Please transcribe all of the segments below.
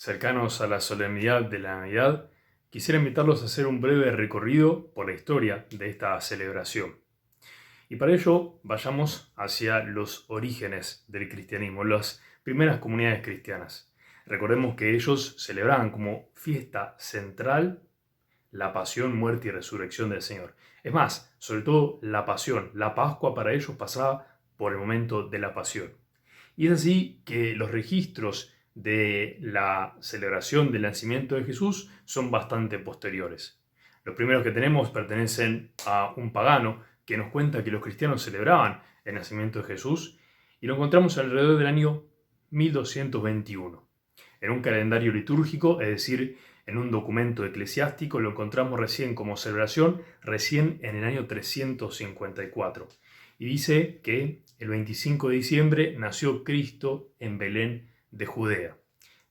cercanos a la solemnidad de la Navidad, quisiera invitarlos a hacer un breve recorrido por la historia de esta celebración. Y para ello vayamos hacia los orígenes del cristianismo, las primeras comunidades cristianas. Recordemos que ellos celebraban como fiesta central la pasión, muerte y resurrección del Señor. Es más, sobre todo la pasión, la Pascua para ellos pasaba por el momento de la pasión. Y es así que los registros de la celebración del nacimiento de Jesús son bastante posteriores. Los primeros que tenemos pertenecen a un pagano que nos cuenta que los cristianos celebraban el nacimiento de Jesús y lo encontramos alrededor del año 1221. En un calendario litúrgico, es decir, en un documento eclesiástico, lo encontramos recién como celebración, recién en el año 354. Y dice que el 25 de diciembre nació Cristo en Belén de Judea.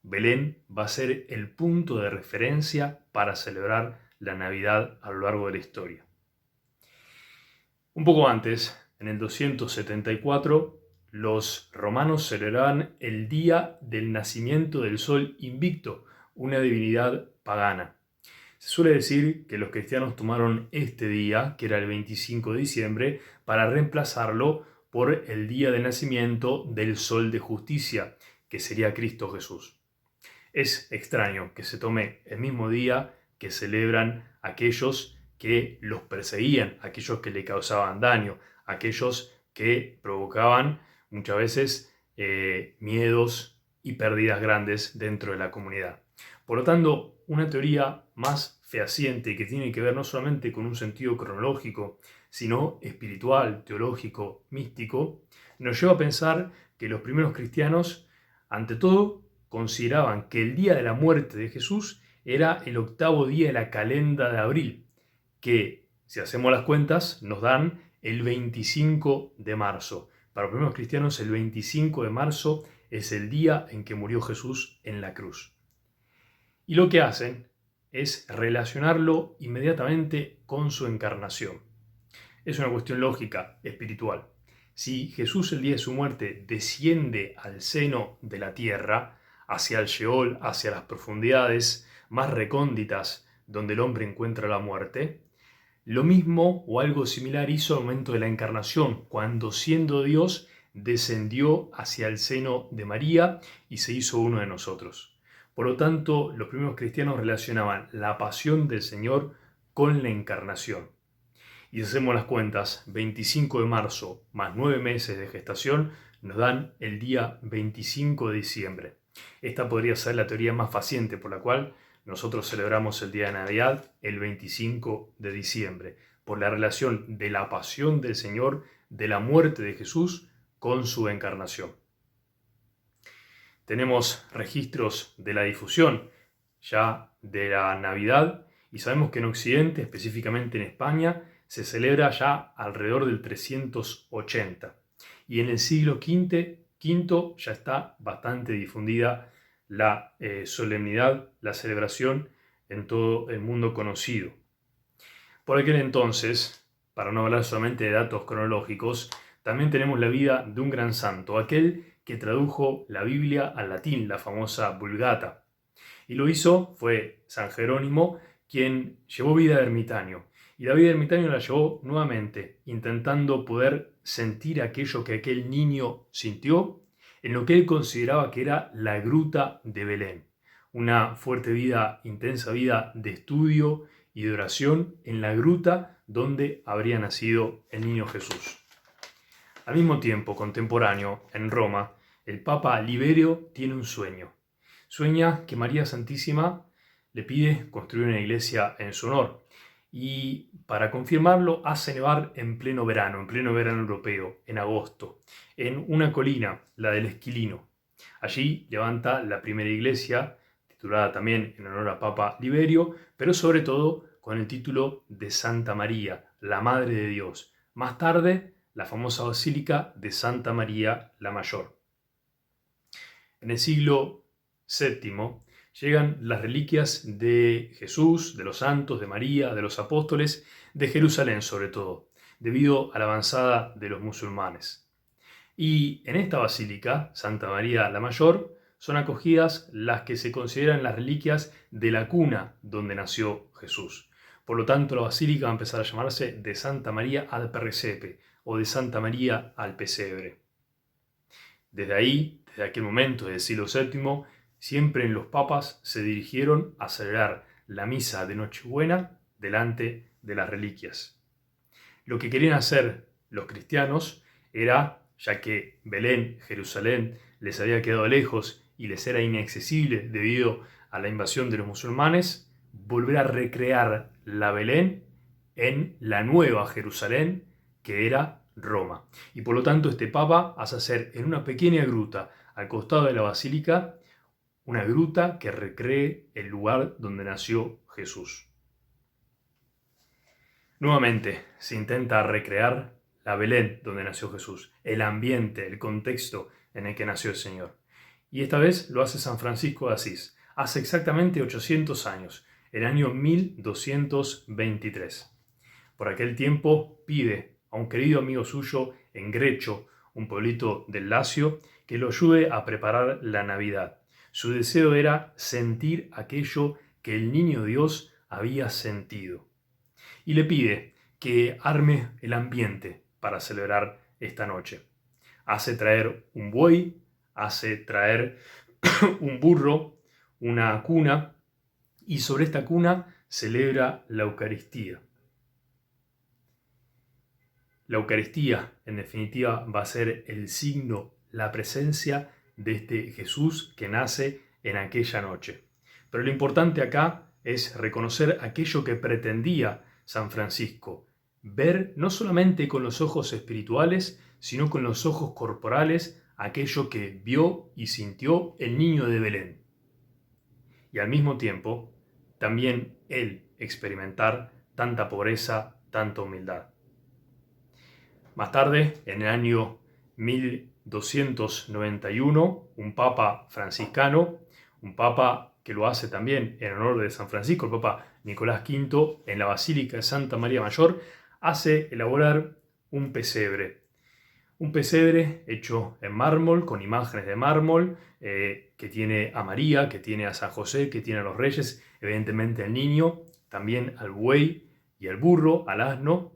Belén va a ser el punto de referencia para celebrar la Navidad a lo largo de la historia. Un poco antes, en el 274, los romanos celebraban el día del nacimiento del sol invicto, una divinidad pagana. Se suele decir que los cristianos tomaron este día, que era el 25 de diciembre, para reemplazarlo por el día de nacimiento del sol de justicia, que sería Cristo Jesús. Es extraño que se tome el mismo día que celebran aquellos que los perseguían, aquellos que le causaban daño, aquellos que provocaban muchas veces miedos y pérdidas grandes dentro de la comunidad. Por lo tanto, una teoría más fehaciente que tiene que ver no solamente con un sentido cronológico, sino espiritual, teológico, místico, nos lleva a pensar que los primeros cristianos, ante todo, consideraban que el día de la muerte de Jesús era el octavo día de la calenda de abril, que, si hacemos las cuentas, nos dan el 25 de marzo. Para los primeros cristianos, el 25 de marzo es el día en que murió Jesús en la cruz. Y lo que hacen es relacionarlo inmediatamente con su encarnación. Es una cuestión lógica, espiritual. Si Jesús el día de su muerte desciende al seno de la tierra, hacia el Sheol, hacia las profundidades más recónditas donde el hombre encuentra la muerte, lo mismo o algo similar hizo al momento de la encarnación, cuando siendo Dios descendió hacia el seno de María y se hizo uno de nosotros. Por lo tanto, los primeros cristianos relacionaban la pasión del Señor con la encarnación. Y si hacemos las cuentas, 25 de marzo más 9 meses de gestación nos dan el día 25 de diciembre. Esta podría ser la teoría más faciente por la cual nosotros celebramos el día de Navidad el 25 de diciembre, por la relación de la pasión del Señor, de la muerte de Jesús con su encarnación. Tenemos registros de la difusión ya de la Navidad y sabemos que en Occidente, específicamente en España, se celebra ya alrededor del 380. Y en el siglo V ya está bastante difundida la solemnidad, la celebración en todo el mundo conocido. Por aquel entonces, para no hablar solamente de datos cronológicos, también tenemos la vida de un gran santo, aquel que tradujo la Biblia al latín, la famosa Vulgata. Y lo hizo, fue San Jerónimo, quien llevó vida de ermitaño. Y la vida de ermitaño la llevó nuevamente, intentando poder sentir aquello que aquel niño sintió en lo que él consideraba que era la gruta de Belén. Una fuerte vida, intensa vida de estudio y de oración en la gruta donde habría nacido el niño Jesús. Al mismo tiempo, contemporáneo, en Roma, el Papa Liberio tiene un sueño. Sueña que María Santísima le pide construir una iglesia en su honor. Y para confirmarlo hace nevar en pleno verano europeo, en agosto, en una colina, la del Esquilino. Allí levanta la primera iglesia, titulada también en honor a Papa Liberio, pero sobre todo con el título de Santa María, la Madre de Dios. Más tarde, la famosa Basílica de Santa María la Mayor. En el siglo VII llegan las reliquias de Jesús, de los santos, de María, de los apóstoles, de Jerusalén sobre todo, debido a la avanzada de los musulmanes. Y en esta basílica, Santa María la Mayor, son acogidas las que se consideran las reliquias de la cuna donde nació Jesús. Por lo tanto, la basílica va a empezar a llamarse de Santa María al Presepe o de Santa María al Pesebre. Desde ahí, desde aquel momento, del siglo VII, siempre los papas se dirigieron a celebrar la misa de Nochebuena delante de las reliquias. Lo que querían hacer los cristianos era, ya que Belén, Jerusalén, les había quedado lejos y les era inaccesible debido a la invasión de los musulmanes, volver a recrear la Belén en la nueva Jerusalén, que era Roma. Y por lo tanto este papa hace hacer en una pequeña gruta al costado de la basílica, una gruta que recree el lugar donde nació Jesús. Nuevamente se intenta recrear la Belén donde nació Jesús, el ambiente, el contexto en el que nació el Señor. Y esta vez lo hace San Francisco de Asís, hace exactamente 800 años, el año 1223. Por aquel tiempo pide a un querido amigo suyo en Grecho, un pueblito del Lacio, que lo ayude a preparar la Navidad. Su deseo era sentir aquello que el niño Dios había sentido. Y le pide que arme el ambiente para celebrar esta noche. Hace traer un buey, hace traer un burro, una cuna, y sobre esta cuna celebra la Eucaristía. La Eucaristía, en definitiva, va a ser el signo, la presencia de este Jesús que nace en aquella noche. Pero lo importante acá es reconocer aquello que pretendía San Francisco, ver no solamente con los ojos espirituales, sino con los ojos corporales aquello que vio y sintió el niño de Belén. Y al mismo tiempo, también él experimentar tanta pobreza, tanta humildad. Más tarde, en el año 1291, un papa franciscano, un papa que lo hace también en honor de San Francisco, el Papa Nicolás V, en la Basílica de Santa María Mayor, hace elaborar un pesebre. Un pesebre hecho en mármol, con imágenes de mármol, que tiene a María, que tiene a San José, que tiene a los reyes, evidentemente al niño, también al buey y al burro, al asno,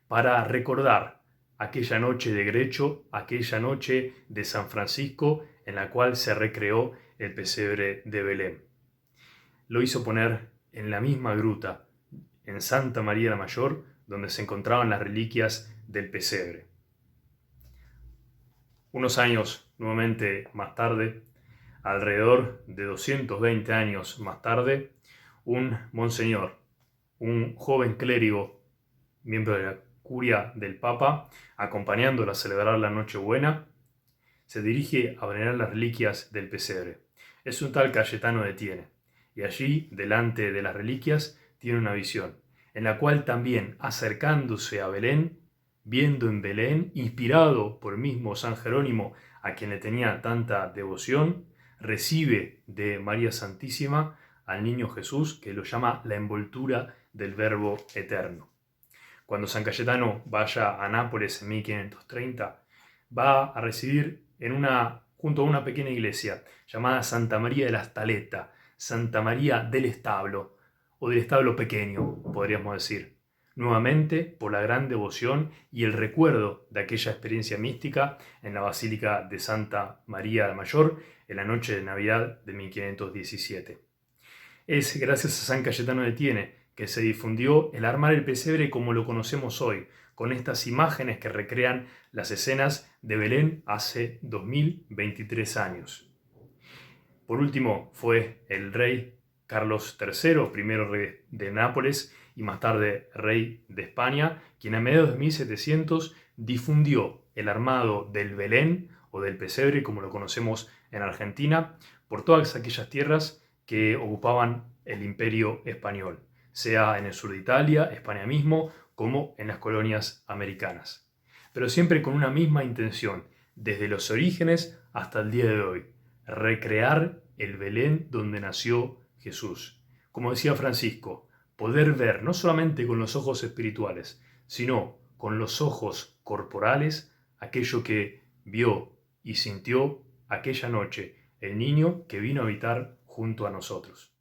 para recordar aquella noche de Grecho, aquella noche de San Francisco, en la cual se recreó el pesebre de Belén. Lo hizo poner en la misma gruta, en Santa María la Mayor, donde se encontraban las reliquias del pesebre. Unos años nuevamente más tarde, alrededor de 220 años más tarde, un monseñor, un joven clérigo, miembro de la curia del Papa, acompañándolo a celebrar la Nochebuena, se dirige a venerar las reliquias del pesebre. Es un tal Cayetano de Tiene. Y allí, delante de las reliquias, tiene una visión, en la cual también, acercándose a Belén, viendo en Belén, inspirado por el mismo San Jerónimo, a quien le tenía tanta devoción, recibe de María Santísima al niño Jesús, que lo llama la envoltura del Verbo eterno. Cuando San Cayetano vaya a Nápoles en 1530, va a recibir junto a una pequeña iglesia llamada Santa María de la Estaleta, Santa María del Establo, o del Establo Pequeño, podríamos decir. Nuevamente, por la gran devoción y el recuerdo de aquella experiencia mística en la Basílica de Santa María la Mayor en la noche de Navidad de 1517. Es gracias a San Cayetano de Tiene que se difundió el armar el pesebre como lo conocemos hoy, con estas imágenes que recrean las escenas de Belén hace 2023 años. Por último, fue el rey Carlos III, primero rey de Nápoles y más tarde rey de España, quien a mediados de 1700 difundió el armado del Belén o del pesebre, como lo conocemos en Argentina, por todas aquellas tierras que ocupaban el Imperio Español, sea en el sur de Italia, España mismo, como en las colonias americanas. Pero siempre con una misma intención, desde los orígenes hasta el día de hoy: recrear el Belén donde nació Jesús. Como decía Francisco, poder ver no solamente con los ojos espirituales, sino con los ojos corporales aquello que vio y sintió aquella noche el niño que vino a habitar junto a nosotros.